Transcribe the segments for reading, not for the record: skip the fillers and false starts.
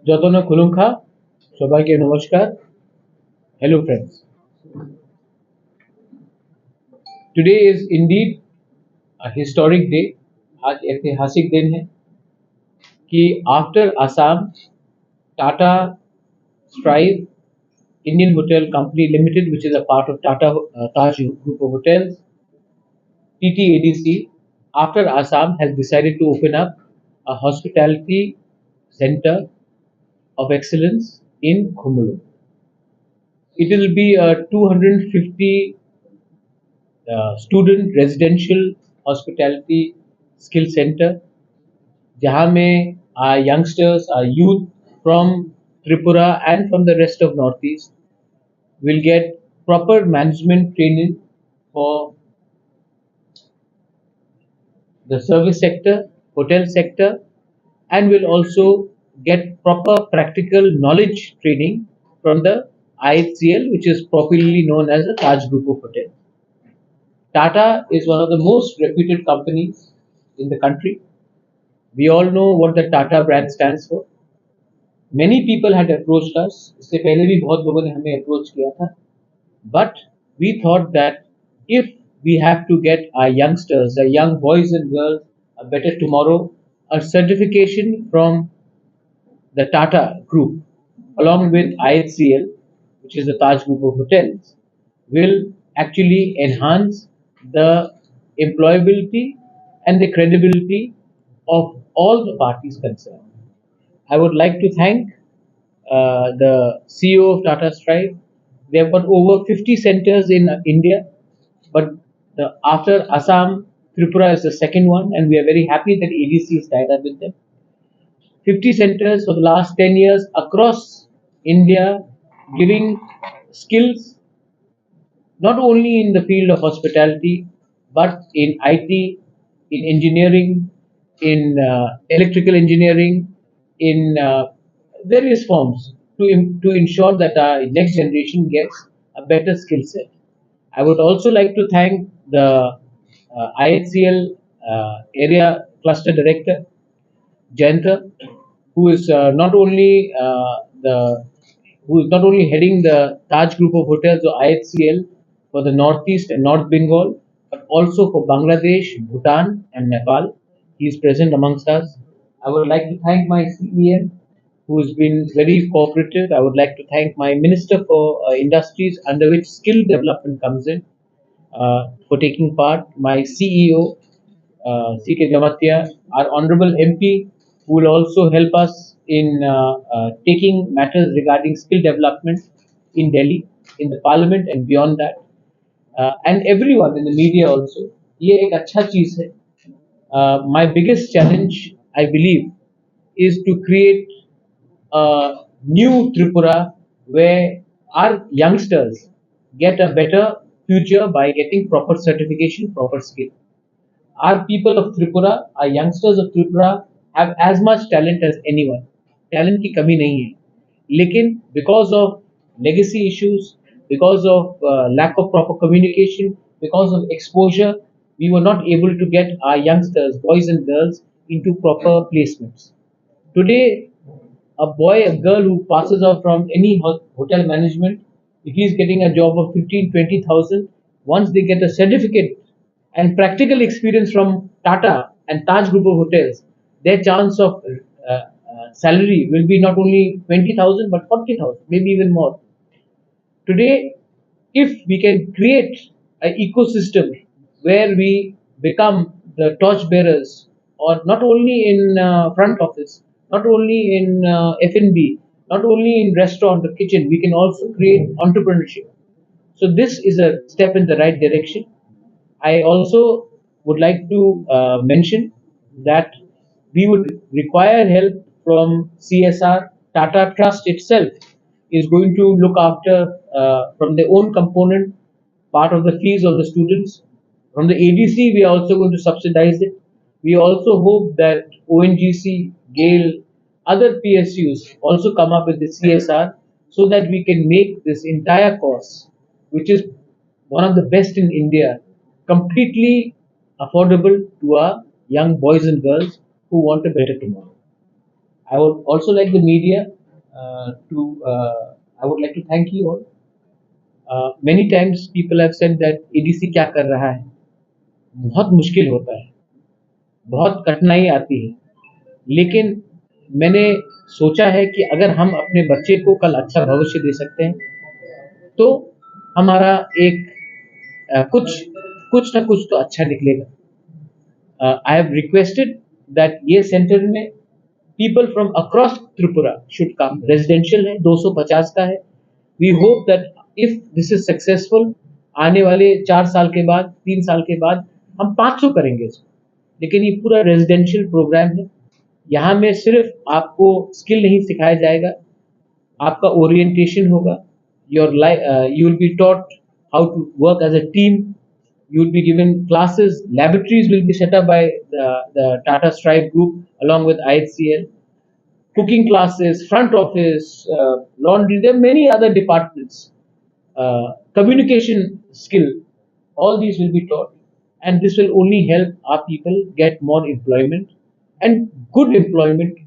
যতন খুলুঙ্খা সবাইকে নমস্কার. Hello friends. Today is indeed a historic day. आज ऐतिहासिक दिन है कि after Assam, Tata Strive Indian Hotel Company Limited, which is a part of Tata Taj Group of Hotels, TTADC, after Assam has decided to open up a hospitality center of excellence in Khumulu. It will be a 250 student residential hospitality skill center जहाँ में our youngsters, our youth from Tripura and from the rest of Northeast will get proper management training for the service sector, hotel sector, and will also get proper practical knowledge training from the IHCL, which is popularly known as the Taj Group of Hotels. Tata is one of the most reputed companies in the country. We all know what the Tata brand stands for. Many people had approached us. इससे पहले भी बहुत लोगों ने हमें approach किया था. But we thought that if we have to get our youngsters, our young boys and girls, a better tomorrow, a certification from the Tata Group, along with IHCL, which is the Taj Group of Hotels, will actually enhance the employability and the credibility of all the parties concerned. I would like to thank the CEO of Tata Strive. They have got over 50 centers in India, but after Assam, Tripura is the second one, and we are very happy that ADC is tied up with them. 50 centers for the last 10 years across India, giving skills not only in the field of hospitality, but in IT, in engineering, in electrical engineering, in various forms to ensure that our next generation gets a better skill set. I would also like to thank the IHCL area cluster director, Jayanta, who is the who is not only heading the Taj Group of Hotels or IHCL for the Northeast and North Bengal, but also for Bangladesh, Bhutan, and Nepal. He is present amongst us. I would like to thank my CEM, who has been very cooperative. I would like to thank my Minister for Industries, under which skill development comes in, for taking part. My CEO, CK our Honorable MP, who will also help us in taking matters regarding skill development in Delhi, in the Parliament and beyond that, and everyone in the media also. ये एक अच्छा चीज है. My biggest challenge, I believe, is to create a new Tripura where our youngsters get a better future by getting proper certification, proper skill. Our people of Tripura, our youngsters of Tripura have as much talent as anyone. Talent की कमी नहीं है. लेकिन because of legacy issues, because of lack of proper communication, because of exposure, we were not able to get our youngsters, boys and girls, into proper placements. Today, a boy, a girl who passes out from any hotel management, if he is getting a job of 15, 20,000, once they get a certificate and practical experience from Tata and Taj Group of Hotels, their chance of salary will be not only 20,000 but 40,000, maybe even more. Today, if we can create an ecosystem where we become the torch bearers, or not only in front office, not only in F&B, not only in restaurant or kitchen, we can also create entrepreneurship. So this is a step in the right direction. I also would like to mention that we would require help from CSR. Tata Trust itself is going to look after from their own component part of the fees of the students. From the ADC, we are also going to subsidize it. We also hope that ONGC, GAIL, other PSUs also come up with the CSR so that we can make this entire course, which is one of the best in India, completely affordable to our young boys and girls who want a better tomorrow. I would also like the media to. I would like to thank you all. Many times people have said that ADC क्या कर रहा है, बहुत मुश्किल होता है, बहुत कठिनाई आती है, लेकिन मैंने सोचा है कि अगर हम अपने बच्चे को कल अच्छा भविष्य दे सकते हैं, तो हमारा एक कुछ कुछ ना कुछ तो अच्छा निकलेगा. आई हैव रिक्वेस्टेड दैट ये सेंटर में people from across Tripura should come. Residential है, 250 का है. We hope that if this is successful, आने वाले 4 साल के बाद, 3 साल के बाद हम 500 करेंगे इसको. लेकिन ये पूरा रेजिडेंशियल प्रोग्राम है. यहाँ में सिर्फ आपको स्किल नहीं सिखाया जाएगा, आपका ओरिएंटेशन होगा. Your life, you will be taught how to work as a team. You will be given classes. Laboratories will be set up by the Tata Stripe group along with IHCL. Cooking classes, front office, laundry. There are many other departments. Communication skill. All these will be taught, and this will only help our people get more employment and good employment,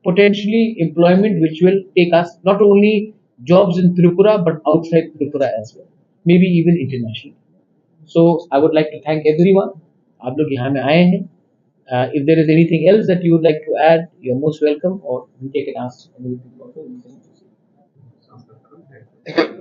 potentially employment which will take us not only jobs in Tripura but outside Tripura as well, maybe even internationally. So I would like to thank everyone. आप लोग यहाँ में आए हैं. If there is anything else that you would like to add, you're most welcome, or we can ask anything also.